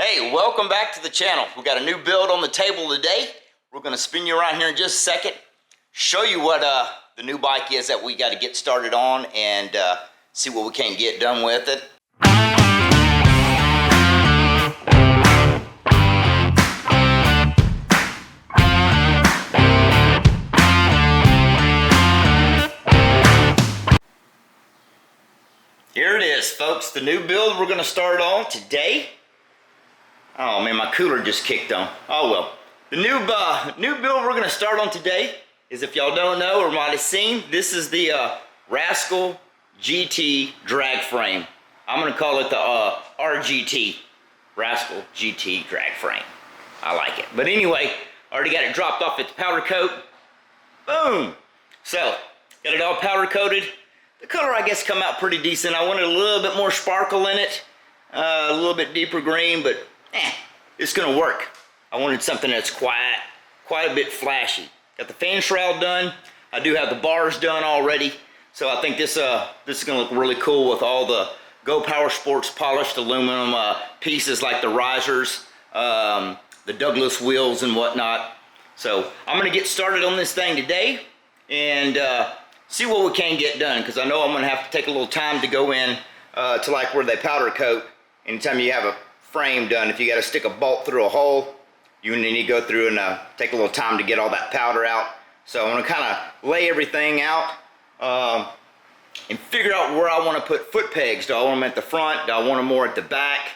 Hey, welcome back to the channel. We got a new build on the table today. We're going to spin you around here in just a second, show you what the new bike is that we got to get started on, and see what we can get done with it. Here it is, folks, the new build we're going to start on today. Oh man, my cooler just kicked on. Oh well. The new build we're going to start on today is, if y'all don't know or might have seen, this is the Rascal GT drag frame. I'm going to call it the RGT, Rascal GT drag frame. I like it. But anyway, already got it dropped off at the powder coat. Boom! So, got it all powder coated. The color, I guess, come out pretty decent. I wanted a little bit more sparkle in it, a little bit deeper green, but it's gonna work. I wanted something that's quite a bit flashy. Got the fan shroud done. I do have the bars done already, so I think this is gonna look really cool with all the Go Power Sports polished aluminum pieces, like the risers, the Douglas wheels and whatnot. So I'm gonna get started on this thing today and see what we can get done, because I know I'm gonna have to take a little time to go in to like where they powder coat. Anytime you have a frame done, if you got to stick a bolt through a hole, you need to go through and take a little time to get all that powder out. So I'm going to kind of lay everything out and figure out where I want to put foot pegs. Do I want them at the front? Do I want them more at the back?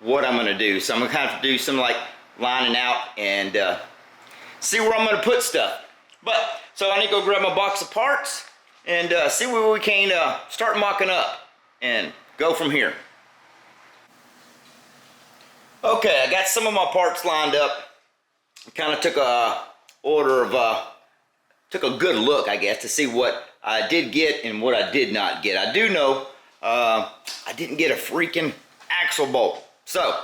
What I'm going to do. So I'm going to kind of do some like lining out and see where I'm going to put stuff. But so I need to go grab my box of parts and see where we can start mocking up and go from here. Okay, I got some of my parts lined up. I kind of took a took a good look, I guess, to see what I did get and what I did not get. I do know I didn't get a freaking axle bolt, so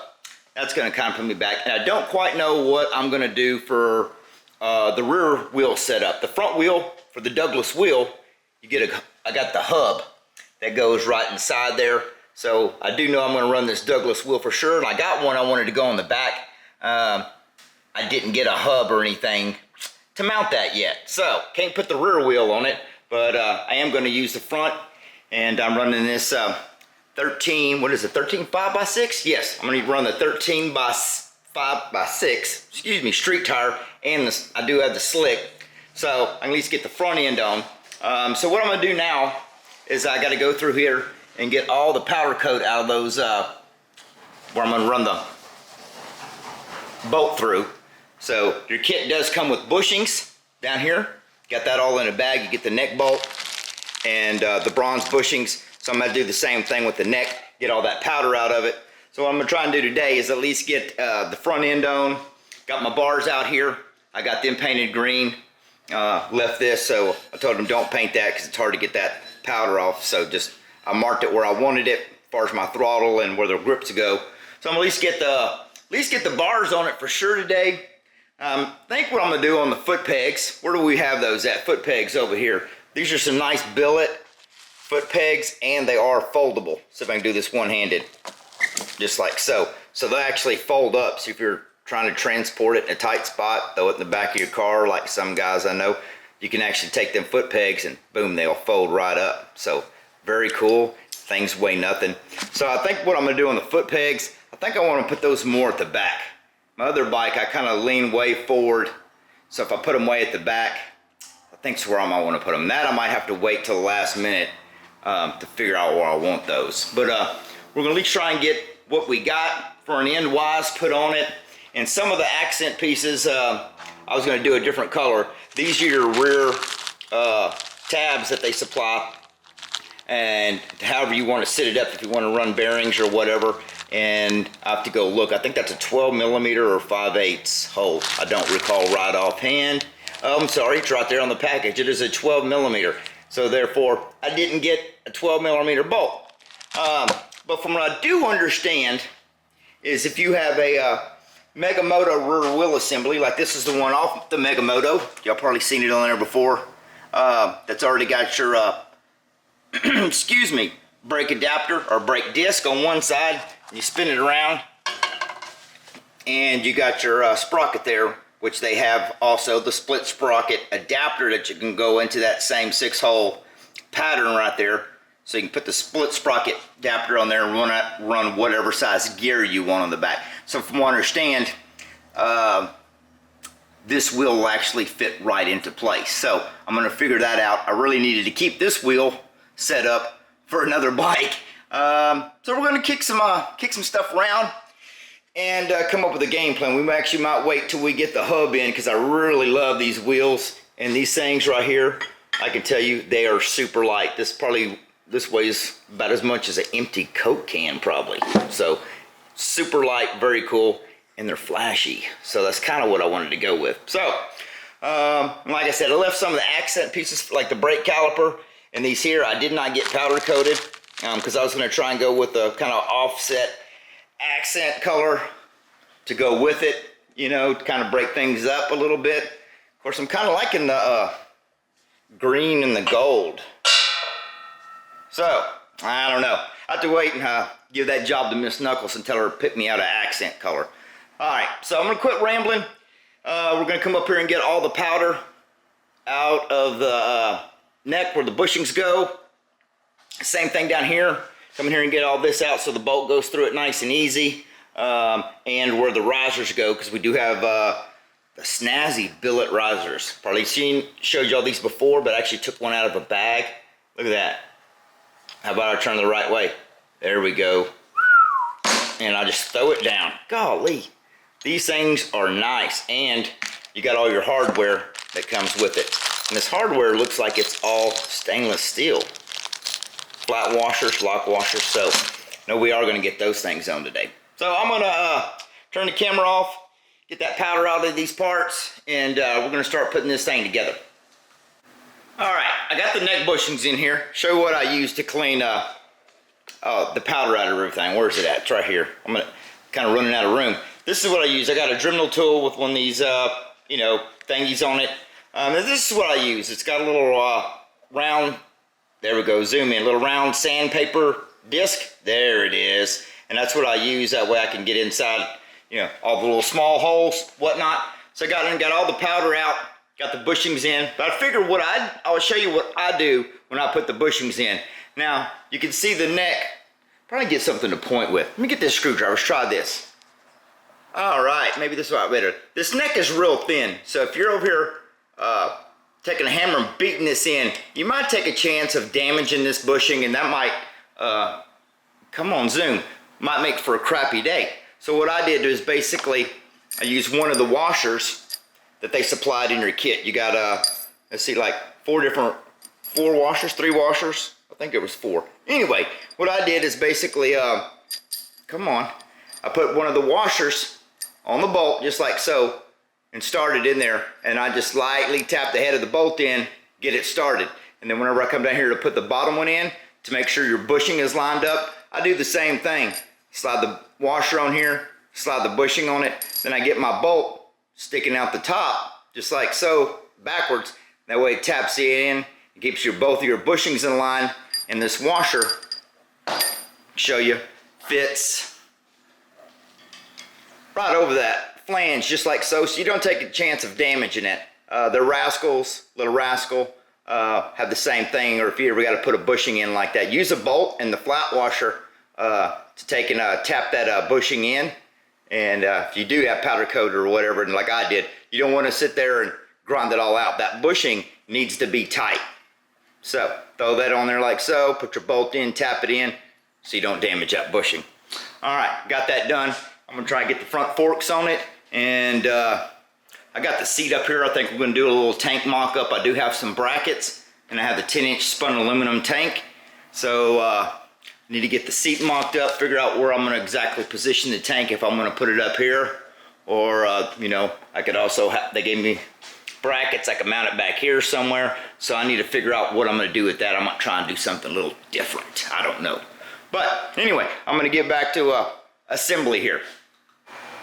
that's going to kind of put me back. And I don't quite know what I'm going to do for the rear wheel setup. The front wheel for the Douglas wheel, I got the hub that goes right inside there. So I do know I'm going to run this Douglas wheel for sure, and I got one I wanted to go on the back. I didn't get a hub or anything to mount that yet, so can't put the rear wheel on it, but I am going to use the front, and I'm running this 13 5x6? Yes, I'm going to run the 13 by 5x6, excuse me, street tire, and I do have the slick, so I can at least get the front end on. So what I'm going to do now is I got to go through here and get all the powder coat out of those where I'm going to run the bolt through. So your kit does come with bushings down here. Got that all in a bag. You get the neck bolt and the bronze bushings. So I'm going to do the same thing with the neck, get all that powder out of it. So what I'm going to try and do today is at least get the front end on. Got my bars out here. I got them painted green. Left this, so I told them don't paint that because it's hard to get that powder off. So just I marked it where I wanted it, as far as my throttle and where the grips go. So I'm gonna at least get the bars on it for sure today. I think what I'm gonna do on the foot pegs. Where do we have those at? Foot pegs over here. These are some nice billet foot pegs, and they are foldable. So if I can do this one-handed, just like so. So they actually fold up. So if you're trying to transport it in a tight spot, throw it in the back of your car, like some guys I know, you can actually take them foot pegs and boom, they'll fold right up. So very cool. Things weigh nothing. So I think what I'm going to do on the foot pegs, I think I want to put those more at the back. My other bike, I kind of lean way forward. So if I put them way at the back, I think it's where I might want to put them. That I might have to wait till the last minute to figure out where I want those. But we're going to at least try and get what we got for an end wise put on it. And some of the accent pieces, I was going to do a different color. These are your rear tabs that they supply. And however you want to set it up, if you want to run bearings or whatever. And I have to go look. I think that's a 12mm or 5/8 hole. I don't recall right offhand. I'm sorry, it's right there on the package. It is a 12mm. So therefore, I didn't get a 12mm bolt. But from what I do understand is if you have a Megamoto rear wheel assembly, like this is the one off the Megamoto. Y'all probably seen it on there before. That's already got your excuse me, brake adapter or brake disc on one side. You spin it around and you got your sprocket there, which they have also the split sprocket adapter that you can go into that same 6-hole pattern right there. So you can put the split sprocket adapter on there and run whatever size gear you want on the back. So from what I understand, this wheel will actually fit right into place. So I'm gonna figure that out. I really needed to keep this wheel set up for another bike. So we're gonna kick some stuff around and come up with a game plan. We actually might wait till we get the hub in, because I really love these wheels and these things right here. I can tell you they are super light. This weighs about as much as an empty Coke can probably. So super light, very cool, and they're flashy. So that's kind of what I wanted to go with. So like I said, I left some of the accent pieces like the brake caliper and these here. I did not get powder coated because I was going to try and go with a kind of offset accent color to go with it, you know, to kind of break things up a little bit. Of course, I'm kind of liking the green and the gold. So, I don't know. I have to wait and give that job to Miss Knuckles and tell her to pick me out an accent color. Alright, so I'm going to quit rambling. We're going to come up here and get all the powder out of the neck where the bushings go. Same thing down here. Come in here and get all this out so the bolt goes through it nice and easy. And where the risers go, because we do have the snazzy billet risers. Probably showed y'all these before, but I actually took one out of a bag. Look at that. How about I turn the right way? There we go. And I just throw it down. Golly. These things are nice. And you got all your hardware that comes with it. And this hardware looks like it's all stainless steel. Flat washers, lock washers. So, no, we are going to get those things on today. So I'm going to turn the camera off, get that powder out of these parts, and we're going to start putting this thing together. Alright, I got the neck bushings in here. Show you what I use to clean the powder out of everything. Where's it at? It's right here. I'm kind of running out of room. This is what I use. I got a Dremel tool with one of these, you know, thingies on it. This is what I use. It's got a little round, there we go, zoom in, a little round sandpaper disc. There it is. And that's what I use. That way I can get inside, you know, all the little small holes, whatnot. So I got all the powder out. Got the bushings in, but I figured I'll show you what I do when I put the bushings in. Now, you can see the neck, probably get something to point with. Let me get this screwdriver, let's try this. All right, maybe this is a lot better. This neck is real thin, so if you're over here taking a hammer and beating this in, you might take a chance of damaging this bushing, and that might, come on, zoom, might make for a crappy day. So what I did is basically, I used one of the washers that they supplied in your kit. You got let's see, like 3 washers. I think it was 4. Anyway, what I did is basically, come on, I put one of the washers on the bolt just like so, and started in there, and I just lightly tap the head of the bolt in, get it started. And then whenever I come down here to put the bottom one in, to make sure your bushing is lined up, I do the same thing. Slide the washer on here, slide the bushing on it, then I get my bolt sticking out the top, just like so, backwards. That way it taps it in, it keeps both of your bushings in line, and this washer, show you, fits right over that flange, just like so, so you don't take a chance of damaging it. The Rascals, little Rascal, have the same thing, or if you ever got to put a bushing in like that, use a bolt and the flat washer to take and tap that bushing in. And if you do have powder coat or whatever, and like I did, you don't want to sit there and grind it all out. That bushing needs to be tight. So throw that on there like so, put your bolt in, tap it in, so you don't damage that bushing. All right, got that done. I'm gonna try and get the front forks on it, and I got the seat up here. I think we're gonna do a little tank mock-up. I do have some brackets, and I have the 10-inch spun aluminum tank. So need to get the seat mocked up, figure out where I'm going to exactly position the tank, if I'm going to put it up here, or, you know, I could also they gave me brackets, I could mount it back here somewhere, so I need to figure out what I'm going to do with that. I might try and do something a little different, I don't know. But anyway, I'm going to get back to assembly here.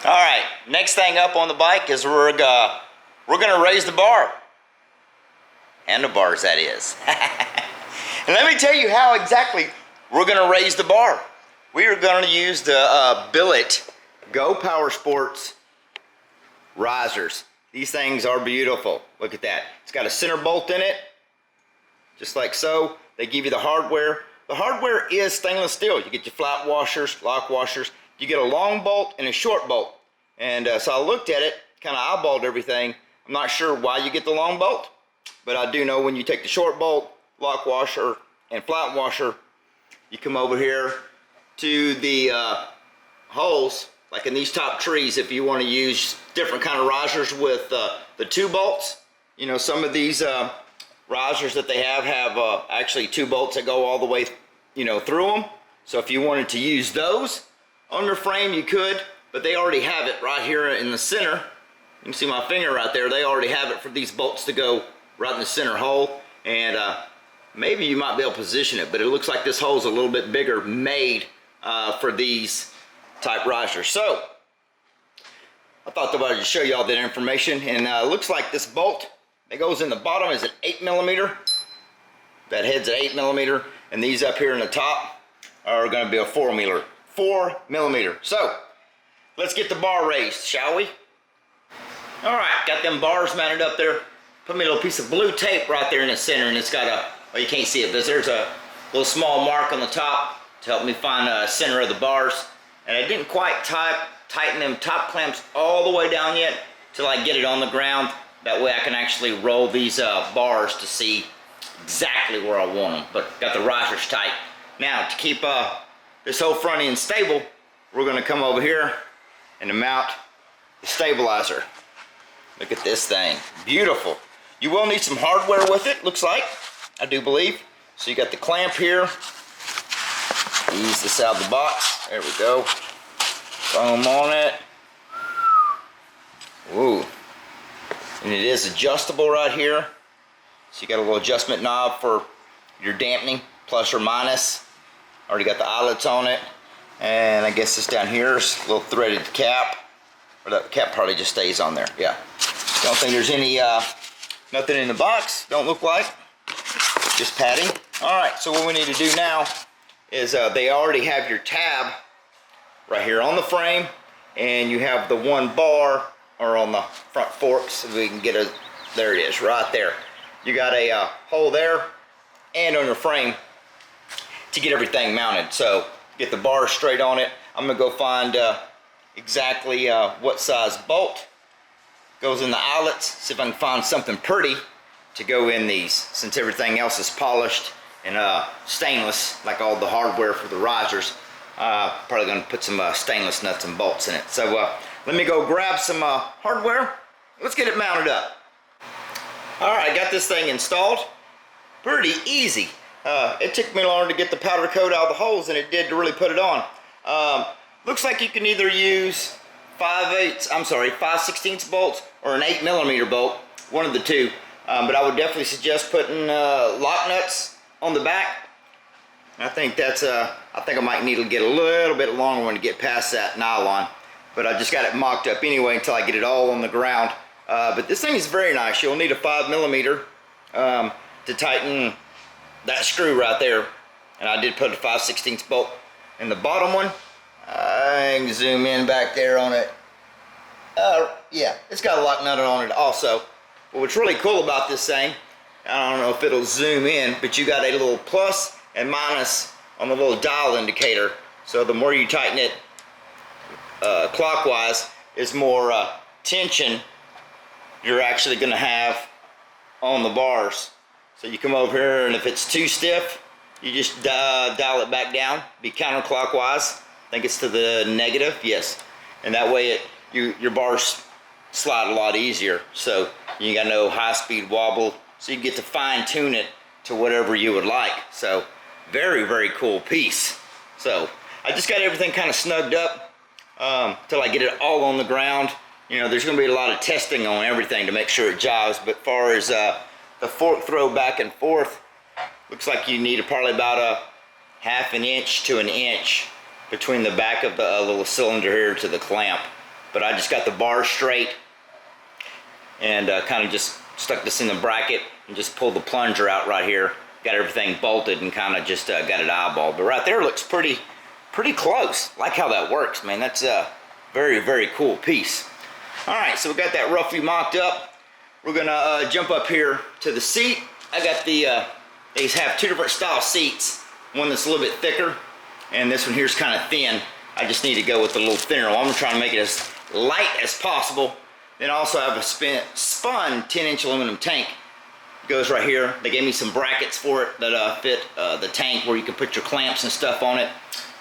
Alright, next thing up on the bike is we're going to raise the bar. Handlebars, that is. And let me tell you how exactly we're going to raise the bar. We are going to use the billet Go Power Sports risers. These things are beautiful. Look at that. It's got a center bolt in it, just like so. They give you the hardware. The hardware is stainless steel. You get your flat washers, lock washers. You get a long bolt and a short bolt. And so I looked at it, kind of eyeballed everything. I'm not sure why you get the long bolt, but I do know when you take the short bolt, lock washer, and flat washer, you come over here to the holes, like in these top trees, if you want to use different kind of risers with the 2 bolts. You know, some of these risers that they have actually 2 bolts that go all the way, you know, through them. So if you wanted to use those on your frame, you could, but they already have it right here in the center. You can see my finger right there. They already have it for these bolts to go right in the center hole. And maybe you might be able to position it, but it looks like this hole's a little bit bigger, made for these type risers. So I thought that I'd just show you all that information. And it looks like this bolt that goes in the bottom is an 8mm. That head's an 8mm, and these up here in the top are going to be a 4mm. So let's get the bar raised, shall we? All right, got them bars mounted up there. Put me a little piece of blue tape right there in the center, and it's got a, well, you can't see it, but there's a little small mark on the top to help me find the center of the bars. And I didn't quite tighten them top clamps all the way down yet till I get it on the ground. That way I can actually roll these bars to see exactly where I want them. But got the risers tight. Now to keep this whole front end stable, we're going to come over here and mount the stabilizer. Look at this thing, beautiful. You will need some hardware with it, looks like, I do believe. So you got the clamp here. Ease this out of the box. There we go. Foam on it. Ooh. And it is adjustable right here. So you got a little adjustment knob for your dampening, plus or minus. Already got the eyelets on it. And I guess this down here is a little threaded cap. Or that cap probably just stays on there, yeah. Don't think there's any, nothing in the box, don't look like. Just padding. All right, so what we need to do now is they already have your tab right here on the frame, and you have the 1 bar or on the front forks, so we can get a, there it is, right there. You got a hole there and on your frame to get everything mounted. So get the bar straight on it. I'm gonna go find exactly what size bolt goes in the eyelets, see if I can find something pretty to go in these, since everything else is polished and stainless, like all the hardware for the risers. Probably going to put some stainless nuts and bolts in it. So let me go grab some hardware. Let's get it mounted up. Alright, I got this thing installed. Pretty easy. It took me longer to get the powder coat out of the holes than it did to really put it on. Looks like you can either use 5/16 bolts or an 8mm bolt, one of the two. But I would definitely suggest putting lock nuts on the back. I think that's I think I might need to get a little bit longer one to get past that nylon. But I just got it mocked up anyway until I get it all on the ground. But this thing is very nice. You'll need a 5mm to tighten that screw right there. And I did put a 5/16 bolt in the bottom one. I can zoom in back there on it. Yeah, it's got a lock nut on it also. But what's really cool about this thing, I don't know if it'll zoom in, but you got a little plus and minus on the little dial indicator. So the more you tighten it clockwise, is more tension you're actually going to have on the bars. So you come over here, and if it's too stiff, you just dial it back down, be counterclockwise. I think it's to the negative, yes. And that way your bars slide a lot easier. So you got no high-speed wobble. So you get to fine-tune it to whatever you would like. So very, very cool piece. So I just got everything kind of snugged up till I get it all on the ground. You know, there's going to be a lot of testing on everything to make sure it jives. But as far as the fork throw back and forth, looks like you need probably about a 1/2 inch to 1 inch between the back of the little cylinder here to the clamp. But I just got the bar straight and kind of just stuck this in the bracket and just pulled the plunger out right here. Got everything bolted and kind of just got it eyeballed. But right there looks pretty close. Like how that works, man. That's Very, very cool piece. All right, so we got that roughly mocked up. We're gonna jump up here to the seat. I got the, these have two different style seats. One that's a little bit thicker, and this one here is kind of thin. I just need to go with a little thinner one. I'm gonna try to make it as light as possible. Then I also have a spun 10-inch aluminum tank. It goes right here. They gave me some brackets for it that fit the tank where you can put your clamps and stuff on it.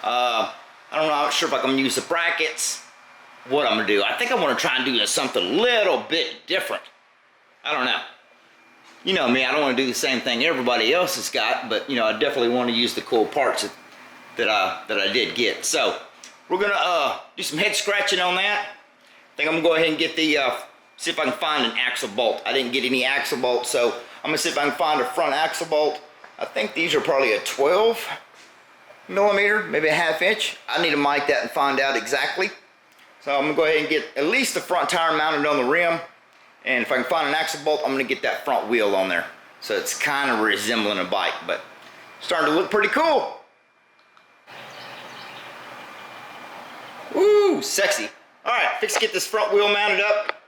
I don't know, I'm not sure if I'm gonna use the brackets, what I'm gonna do. I think I wanna try and do something a little bit different. I don't know. You know me, I don't wanna do the same thing everybody else has got, but you know, I definitely wanna use the cool parts that I did get. So, we're gonna do some head scratching on that. I think I'm gonna go ahead and get the, see if I can find an axle bolt. I didn't get any axle bolts, so I'm gonna see if I can find a front axle bolt. I think these are probably a 12 millimeter, maybe a 1/2 inch. I need to mic that and find out exactly. So I'm gonna go ahead and get at least the front tire mounted on the rim. And if I can find an axle bolt, I'm gonna get that front wheel on there. So it's kind of resembling a bike, but starting to look pretty cool. Woo, sexy. All right, fix to get this front wheel mounted up.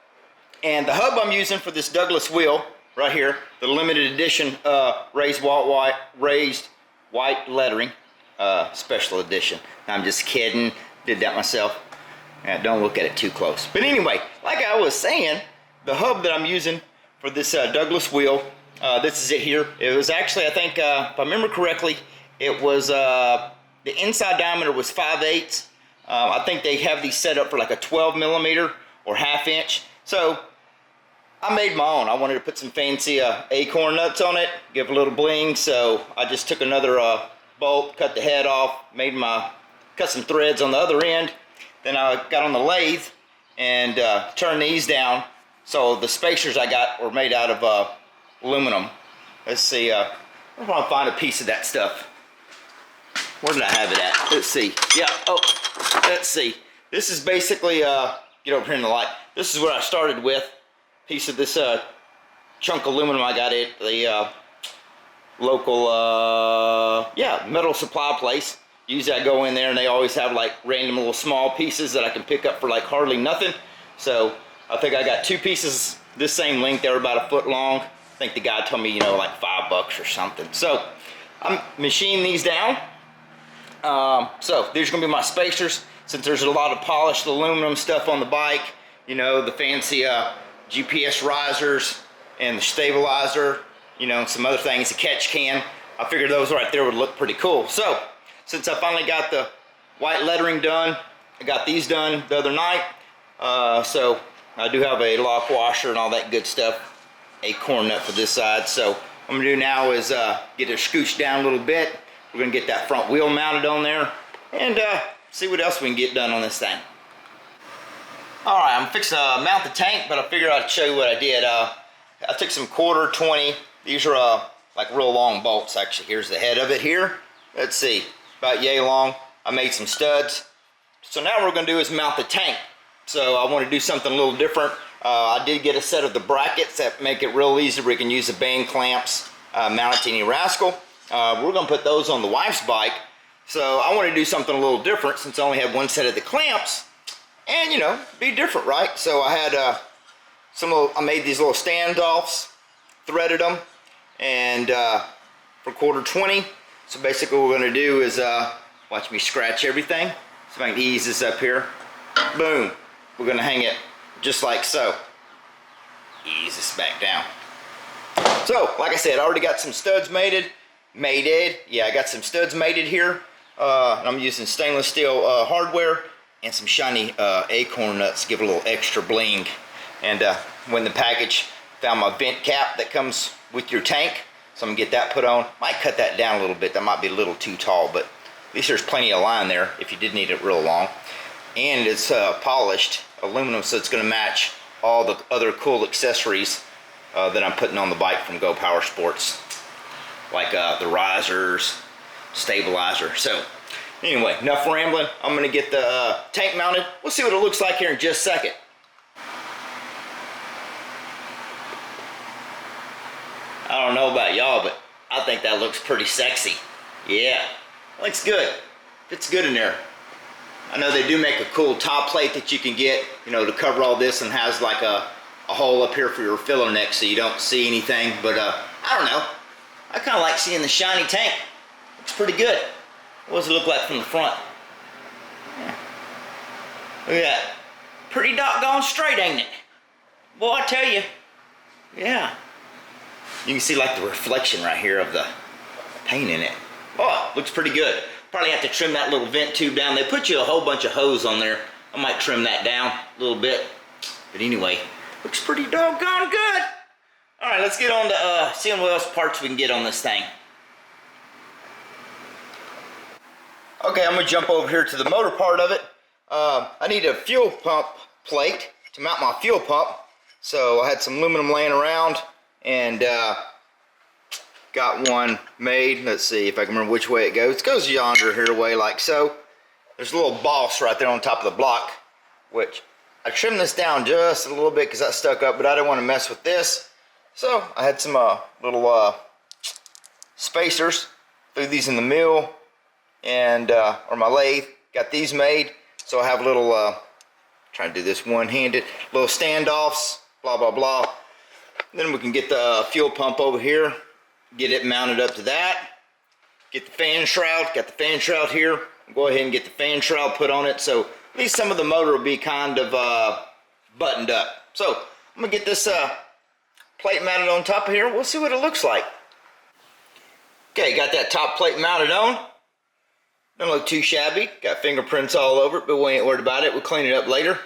And the hub I'm using for this Douglas wheel, right here, the limited edition raised white lettering, special edition. I'm just kidding, did that myself. Don't look at it too close. But anyway, like I was saying, the hub that I'm using for this Douglas wheel, this is it here. It was actually, I think, if I remember correctly, it was, the inside diameter was 5/8. I think they have these set up for like a 12 millimeter or 1/2 inch. So I made my own. I wanted to put some fancy acorn nuts on it, give a little bling. So I just took another bolt, cut the head off, cut some threads on the other end. Then I got on the lathe and turned these down. So the spacers I got were made out of aluminum. Let's see, I want to find a piece of that stuff. Where did I have it at? Let's see. Yeah, oh, let's see. This is basically, get over here in the light. This is what I started with. Piece of this chunk of aluminum I got at the local, metal supply place. Usually I go in there and they always have like random little small pieces that I can pick up for like hardly nothing. So I think I got 2 pieces this same length. They were about 1 foot long. I think the guy told me, you know, like $5 or something. So I'm machining these down. So these are gonna be my spacers. Since there's a lot of polished aluminum stuff on the bike, you know, the fancy GPS risers and the stabilizer, you know, some other things, the catch can. I figured those right there would look pretty cool. So since I finally got the white lettering done, I got these done the other night. So I do have a lock washer and all that good stuff, acorn nut for this side. So what I'm gonna do now is get it scooched down a little bit. We're gonna get that front wheel mounted on there and see what else we can get done on this thing. All right, I'm fixing to mount the tank, but I figured I'd show you what I did. I took some 1/4 20. These are like real long bolts. Actually, here's the head of it here. Let's see, about yay long. I made some studs. So now what we're gonna do is mount the tank. So I want to do something a little different. I did get a set of the brackets that make it real easy where you can use the band clamps, mount it to any Rascal. We're gonna put those on the wife's bike. So I want to do something a little different since I only have 1 set of the clamps. And you know, be different, right? So I had I made these little standoffs, threaded them, and for 1/4 20. So basically what we're gonna do is, watch me scratch everything. So I can ease this up here. Boom. We're gonna hang it just like so. Ease this back down. So, like I said, I already got some studs mated. Yeah, I got some studs mated here. And I'm using stainless steel hardware and some shiny acorn nuts to give it a little extra bling. And when the package found my vent cap that comes with your tank, so I'm gonna get that put on. Might cut that down a little bit. That might be a little too tall, but at least there's plenty of line there if you did need it real long. And it's polished aluminum, so it's gonna match all the other cool accessories that I'm putting on the bike from Go Power Sports, like the risers, stabilizer. So anyway, enough rambling. I'm gonna get the tank mounted. We'll see what it looks like here in just a second. I don't know about y'all, but I think that looks pretty sexy. Yeah, looks good. Fits good in there. I know they do make a cool top plate that you can get, you know, to cover all this, and has like a hole up here for your filler neck so you don't see anything. But I don't know. I kind of like seeing the shiny tank. Looks pretty good. What does it look like from the front? Yeah. Look at that. Pretty doggone straight, ain't it? Boy, I tell you. Yeah. You can see like the reflection right here of the paint in it. Oh, looks pretty good. Probably have to trim that little vent tube down. They put you a whole bunch of hose on there. I might trim that down a little bit. But anyway, looks pretty doggone good. All right, let's get on to seeing what else parts we can get on this thing. Okay, I'm gonna jump over here to the motor part of it. I need a fuel pump plate to mount my fuel pump. So I had some aluminum laying around and got one made. Let's see if I can remember which way it goes. It goes yonder here away like so. There's a little boss right there on top of the block, which I trimmed this down just a little bit because that stuck up, but I didn't want to mess with this. So I had some little spacers, threw these in the mill and or my lathe, got these made. So I have a little, trying to do this one-handed, little standoffs, blah, blah, blah. Then we can get the fuel pump over here, get it mounted up to that, get the fan shroud, got the fan shroud here. Go ahead and get the fan shroud put on it, so at least some of the motor will be kind of buttoned up. So I'm gonna get this plate mounted on top of here. We'll see what it looks like. Okay, got that top plate mounted on. Don't look too shabby. Got fingerprints all over it, but we ain't worried about it. We'll clean it up later.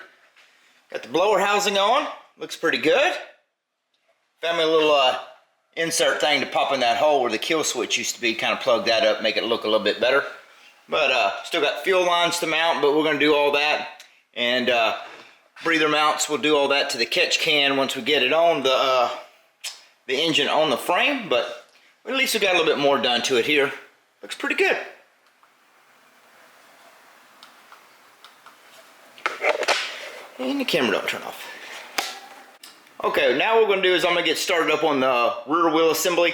Got the blower housing on. Looks pretty good. Found me a little insert thing to pop in that hole where the kill switch used to be. Kind of plug that up, make it look a little bit better. But still got fuel lines to mount, but we're going to do all that. And breather mounts, we'll do all that to the catch can once we get it on the engine on the frame. But at least we got a little bit more done to it here. Looks pretty good. And the camera don't turn off. Okay, now what we're going to do is I'm going to get started up on the rear wheel assembly.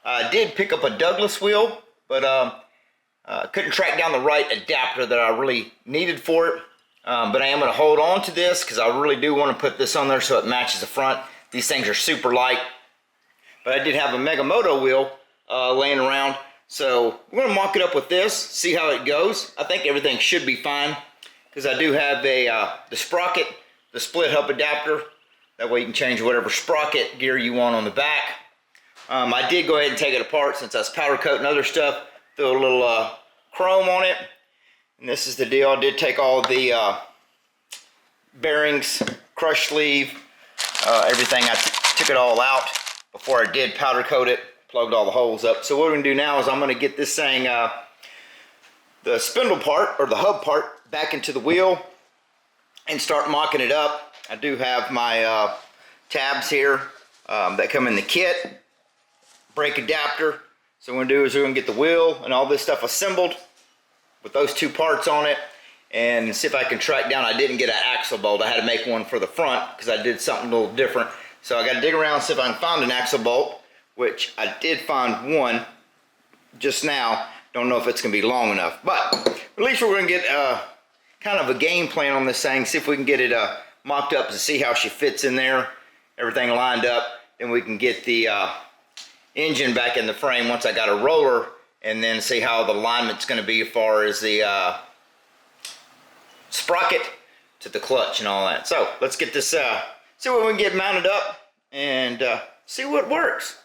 I did pick up a Douglas wheel, but couldn't track down the right adapter that I really needed for it. But I am going to hold on to this because I really do want to put this on there so it matches the front. These things are super light. But I did have a Megamoto wheel laying around. So we're going to mock it up with this, see how it goes. I think everything should be fine because I do have the sprocket, the split hub adapter. That way you can change whatever sprocket gear you want on the back. I did go ahead and take it apart since I was powder coating other stuff. Threw a little chrome on it. And this is the deal. I did take all the bearings, crush sleeve, everything. I took it all out before I did powder coat it. Plugged all the holes up. So what we're going to do now is I'm going to get this thing, the spindle part or the hub part back into the wheel and start mocking it up. I do have my tabs here that come in the kit, brake adapter. So what we're going to do is we're going to get the wheel and all this stuff assembled with those two parts on it and see if I can track down. I didn't get an axle bolt. I had to make one for the front because I did something a little different. So I got to dig around and see if I can find an axle bolt, which I did find one just now. Don't know if it's going to be long enough, but at least we're going to get kind of a game plan on this thing, see if we can get it mocked up to see how she fits in there, everything lined up. Then we can get the engine back in the frame once I got a roller, and then see how the alignment's going to be as far as the sprocket to the clutch and all that. So let's get this, see what we can get mounted up and see what works.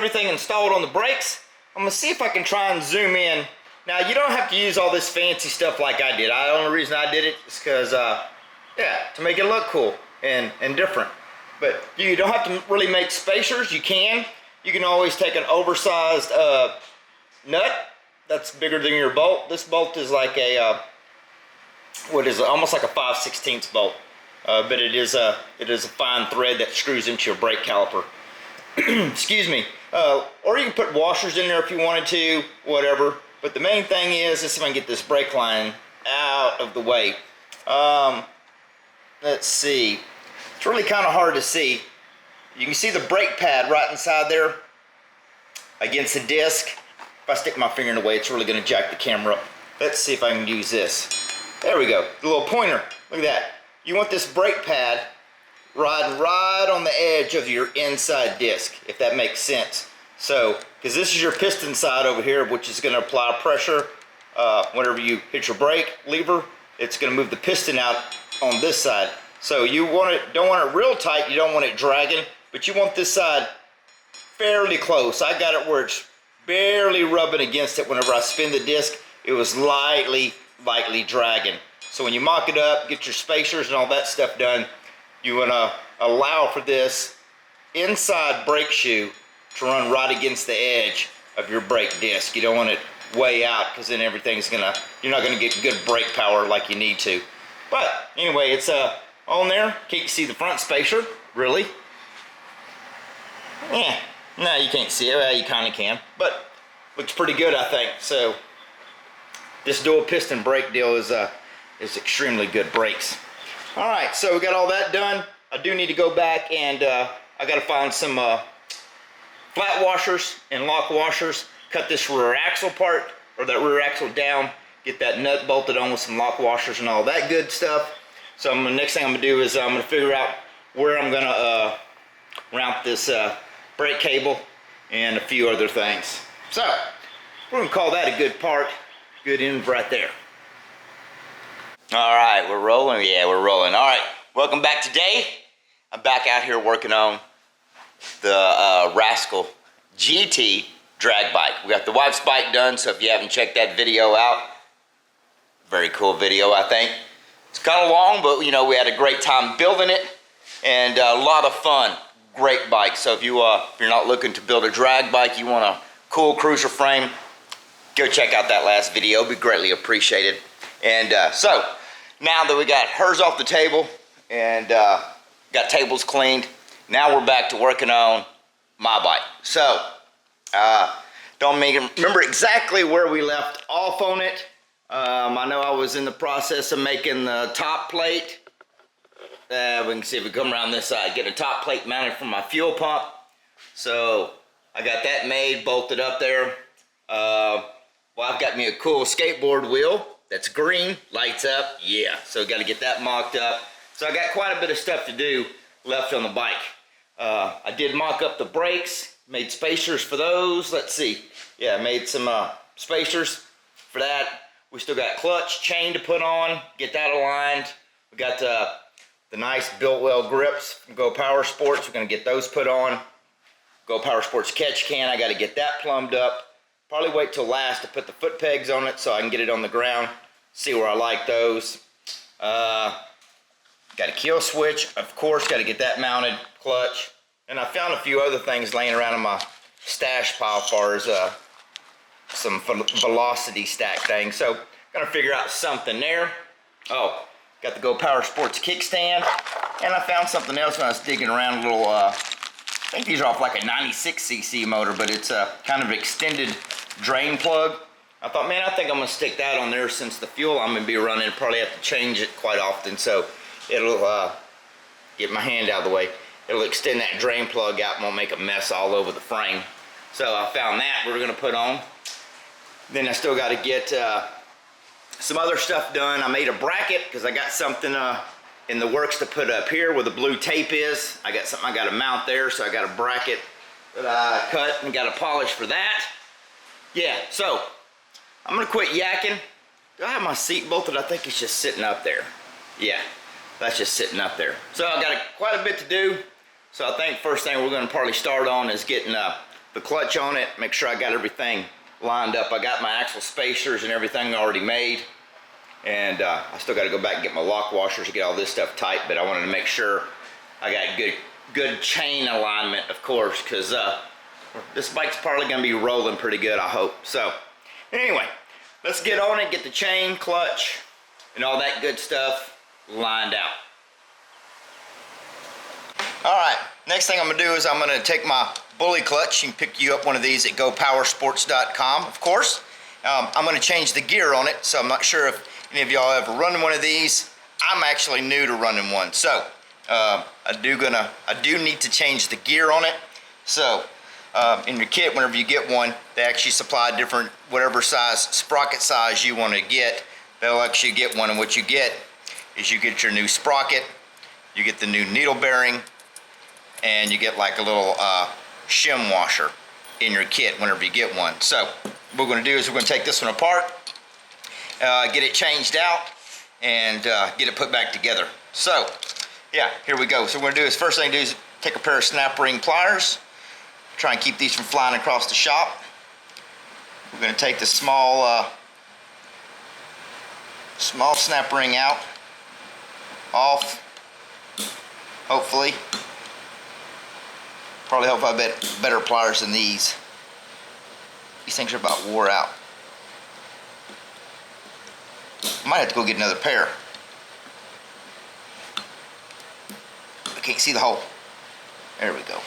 everything installed on the brakes. I'm gonna see if I can try and zoom in. Now, you don't have to use all this fancy stuff like I did. The only reason I did it is because, yeah, to make it look cool and different. But you don't have to really make spacers. You can. You can always take an oversized nut that's bigger than your bolt. This bolt is like a, what is it? Almost like a 5/16 bolt. But it is a fine thread that screws into your brake caliper. Excuse me. Or you can put washers in there if you wanted to, whatever. But the main thing is, let's see if I can get this brake line out of the way. Let's see. It's really kind of hard to see. You can see the brake pad right inside there against the disc. If I stick my finger in the way, it's really going to jack the camera up. Let's see if I can use this. There we go. The little pointer. Look at that. You want this brake pad riding right on the edge of your inside disc, if that makes sense. So, because this is your piston side over here, which is going to apply pressure whenever you hit your brake lever. It's going to move the piston out on this side. So you don't want it real tight, you don't want it dragging, but you want this side fairly close. I got it where it's barely rubbing against it. Whenever I spin the disc, it was lightly dragging. So when you mock it up, get your spacers and all that stuff done, you want to allow for this inside brake shoe to run right against the edge of your brake disc. You don't want it way out, because then you're not gonna get good brake power like you need to. But anyway, it's on there. Can't you see the front spacer? Really? Yeah. No, you can't see it. Well, you kind of can, but looks pretty good, I think. So this dual piston brake deal is extremely good brakes. All right, so we got all that done. I do need to go back and I got to find some flat washers and lock washers. Cut this rear axle part, or that rear axle down. Get that nut bolted on with some lock washers and all that good stuff. So the next thing I'm gonna do is I'm gonna figure out where I'm gonna mount this brake cable and a few other things. So we're gonna call that a good part. Good end right there. All right, we're rolling. Yeah, we're rolling. All right, welcome back today. I'm back out here working on the Rascal GT drag bike. We got the wife's bike done, so if you haven't checked that video out, very cool video, I think. It's kind of long, but you know, we had a great time building it and a lot of fun. Great bike. So if you're not looking to build a drag bike, you want a cool cruiser frame, go check out that last video. It'd be greatly appreciated. And so now that we got hers off the table and got tables cleaned, now we're back to working on my bike. So don't remember exactly where we left off on it. I know I was in the process of making the top plate. We can see if we come around this side, get a top plate mounted for my fuel pump. So I got that made, bolted up there. Well, I've got me a cool skateboard wheel that's green, lights up, yeah. So got to get that mocked up. So I got quite a bit of stuff to do left on the bike. I did mock up the brakes, made spacers for those. Let's see, yeah, made some spacers for that. We still got clutch, chain to put on, get that aligned. We got the nice built-well grips from Go Power Sports. We're gonna get those put on. Go Power Sports catch can, I gotta get that plumbed up. Probably wait till last to put the foot pegs on it so I can get it on the ground, see where I like those. Got a kill switch, of course, gotta get that mounted, clutch. And I found a few other things laying around in my stash pile as far as some velocity stack things. So gonna figure out something there. Oh, got the Go Power Sports kickstand. And I found something else when I was digging around, a little, I think these are off like a 96cc motor, but it's a kind of extended drain plug. I thought, man, I think I'm gonna stick that on there since the fuel I'm gonna be running, probably have to change it quite often. So it'll, get my hand out of the way. It'll extend that drain plug out and won't make a mess all over the frame. So I found that we're gonna put on. Then I still gotta get some other stuff done. I made a bracket because I got something in the works to put up here where the blue tape is. I got something I gotta mount there, so I got a bracket that I cut and got a polish for that. Yeah, so I'm gonna quit yakking. Do I have my seat bolted? I think it's just sitting up there. Yeah, that's just sitting up there. So I got quite a bit to do. So I think first thing we're gonna probably start on is getting the clutch on it, make sure I got everything lined up. I got my axle spacers and everything already made, and I still got to go back and get my lock washers to get all this stuff tight, but I wanted to make sure I got good chain alignment, of course, because this bike's probably going to be rolling pretty good, I hope. So anyway, let's get on it, get the chain, clutch, and all that good stuff lined out. All right, next thing I'm gonna do is I'm gonna take my bully clutch. You can pick you up one of these at gopowersports.com, of course. I'm gonna change the gear on it, so I'm not sure if any of y'all ever run one of these. I'm actually new to running one, so I do need to change the gear on it. So in your kit, whenever you get one, they actually supply different, whatever size sprocket size you want to get. They'll actually get one, and what you get is you get your new sprocket, you get the new needle bearing, and you get like a little shim washer in your kit whenever you get one. So what we're going to do is we're going to take this one apart, get it changed out, and get it put back together. So yeah, here we go. So what we're going to do is, first thing to do is take a pair of snap ring pliers, try and keep these from flying across the shop. We're going to take the small snap ring out, off, hopefully. Probably hope I bet better pliers than these. These things are about wore out. I might have to go get another pair. I can't see the hole. There we go.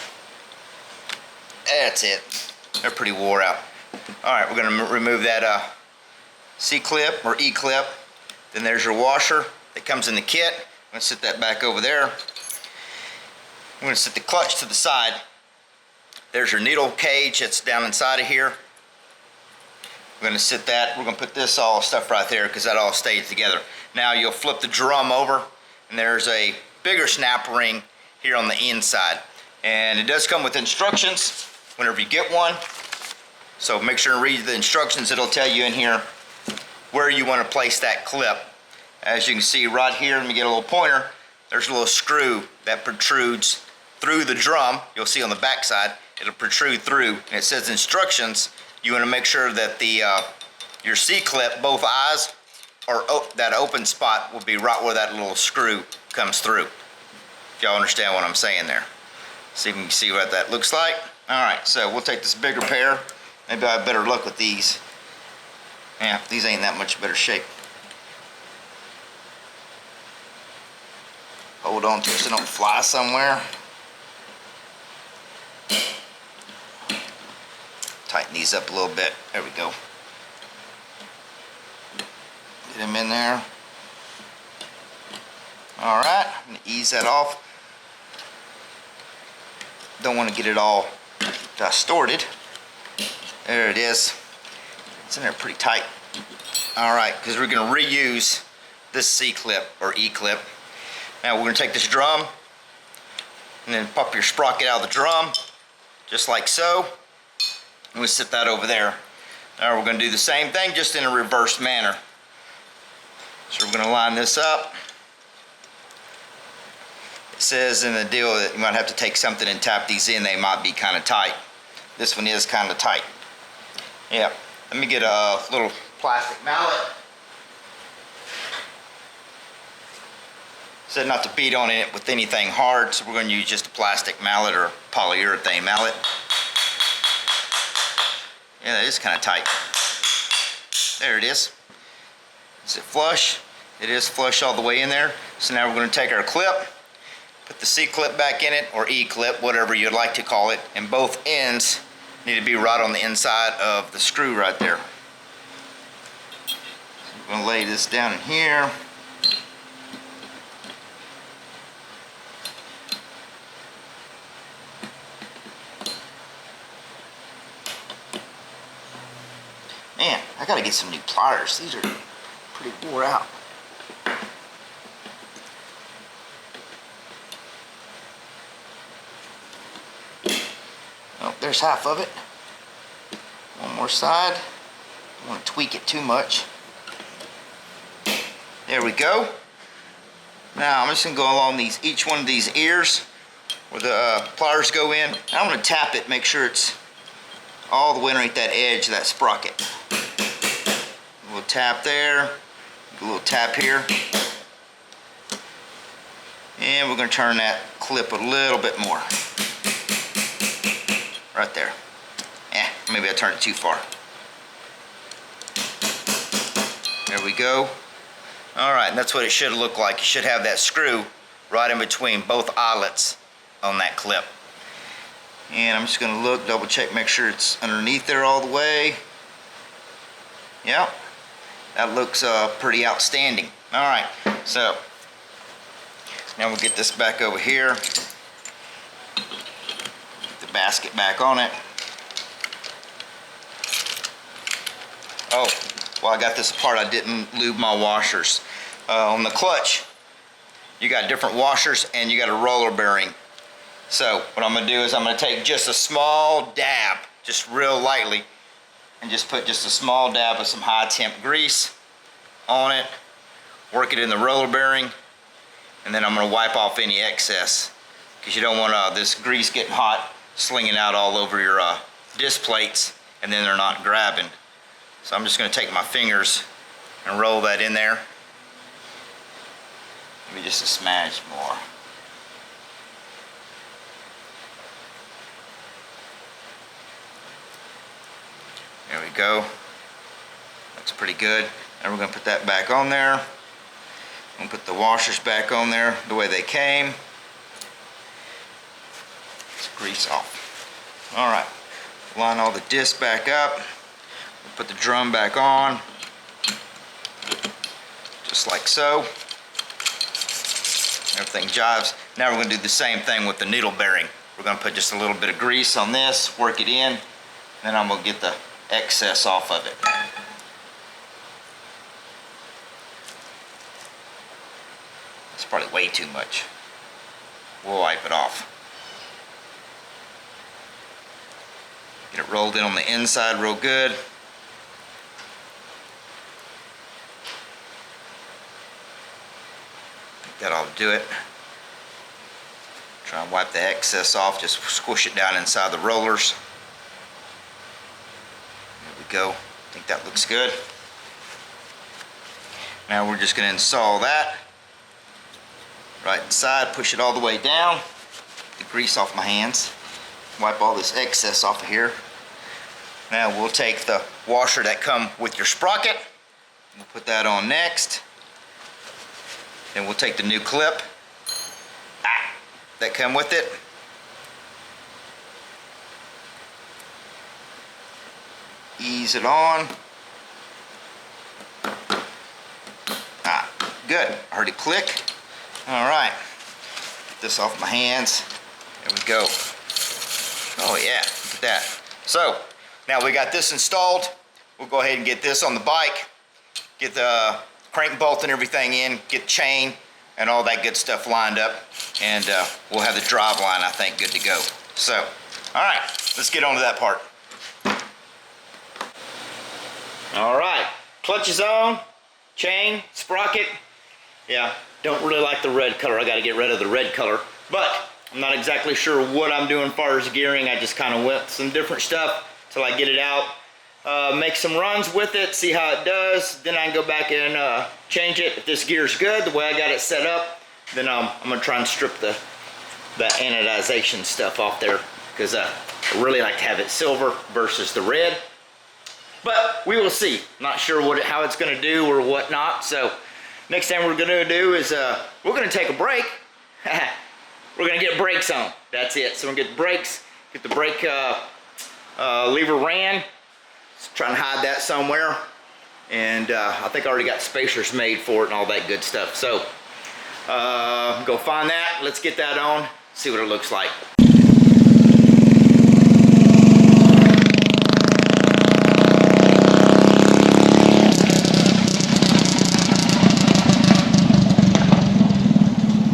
That's it. They're pretty wore out. Alright, we're going to remove that C-clip or E-clip. Then there's your washer that comes in the kit. I'm going to set that back over there. I'm going to set the clutch to the side. There's your needle cage that's down inside of here. We're going to sit that. We're going to put this all stuff right there because that all stays together. Now you'll flip the drum over, and there's a bigger snap ring here on the inside. And it does come with instructions whenever you get one. So make sure to read the instructions. It'll tell you in here where you want to place that clip. As you can see right here, let me get a little pointer. There's a little screw that protrudes through the drum. You'll see on the back side, it'll protrude through, and it says instructions. You want to make sure that the your C-clip, both eyes, or that open spot will be right where that little screw comes through. If y'all understand what I'm saying there. See if you can see what that looks like. Alright, so we'll take this bigger pair. Maybe I have better luck with these. Yeah, these ain't that much better shape. Hold on to it so they don't fly somewhere. Tighten these up a little bit. There we go. Get them in there. Alright, I'm going to ease that off. Don't want to get it all distorted. There it is. It's in there pretty tight. Alright, because we're going to reuse this C-clip or E-clip. Now we're going to take this drum and then pop your sprocket out of the drum, just like so. And we'll set that over there. Now we're going to do the same thing, just in a reverse manner. So we're going to line this up. It says in the deal that you might have to take something and tap these in. They might be kind of tight. This one is kind of tight. Yeah. Let me get a little plastic mallet. Said not to beat on it with anything hard, so we're going to use just a plastic mallet or polyurethane mallet. Yeah, that is kind of tight. There it is. Is it flush? It is flush all the way in there. So now we're going to take our clip, put the C-clip back in it, or E-clip, whatever you'd like to call it, and both ends need to be right on the inside of the screw right there. So I'm going to lay this down in here. Man, I gotta get some new pliers. These are pretty wore out. Oh, there's half of it. One more side. Don't want to tweak it too much. There we go. Now I'm just gonna go along each one of these ears where the pliers go in. I'm gonna tap it, make sure it's all the way underneath that edge of that sprocket. A little tap there, a little tap here. And we're going to turn that clip a little bit more. Right there. Maybe I turned it too far. There we go. Alright, and that's what it should look like. You should have that screw right in between both eyelets on that clip. And I'm just going to look, double check, make sure it's underneath there all the way. Yep. That looks pretty outstanding. Alright, so now we'll get this back over here. Get the basket back on it. Oh, while I got this apart, I didn't lube my washers. On the clutch, you got different washers and you got a roller bearing. So what I'm going to do is I'm going to take just a small dab, just real lightly, and just put just a small dab of some high temp grease on it, work it in the roller bearing, and then I'm going to wipe off any excess, because you don't want this grease getting hot, slinging out all over your disc plates, and then they're not grabbing. So I'm just going to take my fingers and roll that in there. Maybe just a smidge more. There we go. Looks pretty good. And we're going to put that back on there. I'm going to put the washers back on there the way they came. Let's grease off. Alright. Line all the discs back up. Put the drum back on. Just like so. Everything jives. Now we're going to do the same thing with the needle bearing. We're going to put just a little bit of grease on this, work it in, then I'm going to get the excess off of it. It's probably way too much. We'll wipe it off. Get it rolled in on the inside real good. That'll do it. Try and wipe the excess off, just squish it down inside the rollers. There we go. I think that looks good. Now we're just going to install that right inside, push it all the way down, get the grease off my hands, wipe all this excess off of here. Now we'll take the washer that come with your sprocket, we'll put that on next. Then we'll take the new clip that come with it. Ease it on. Good. I heard it click. All right. Get this off my hands. There we go. Oh yeah, look at that. So now we got this installed. We'll go ahead and get this on the bike. Get the crank bolt and everything in, get the chain and all that good stuff lined up, and we'll have the drive line, I think, good to go. So, all right, let's get on to that part. All right, clutch is on, chain, sprocket. Yeah, don't really like the red color. I got to get rid of the red color, but I'm not exactly sure what I'm doing as far as gearing. I just kind of went some different stuff till I get it out. Make some runs with it, see how it does, then I can go back and change it. If this gear's good, the way I got it set up, then I'm going to try and strip the anodization stuff off there, because I really like to have it silver versus the red. But we will see. Not sure how it's going to do or whatnot. So next thing we're going to do is we're going to take a break. We're going to get brakes on. That's it. So we're going to get the brakes, get the brake lever ran. Try and hide that somewhere, and I think I already got spacers made for it and all that good stuff. So go find that, let's get that on, see what it looks like.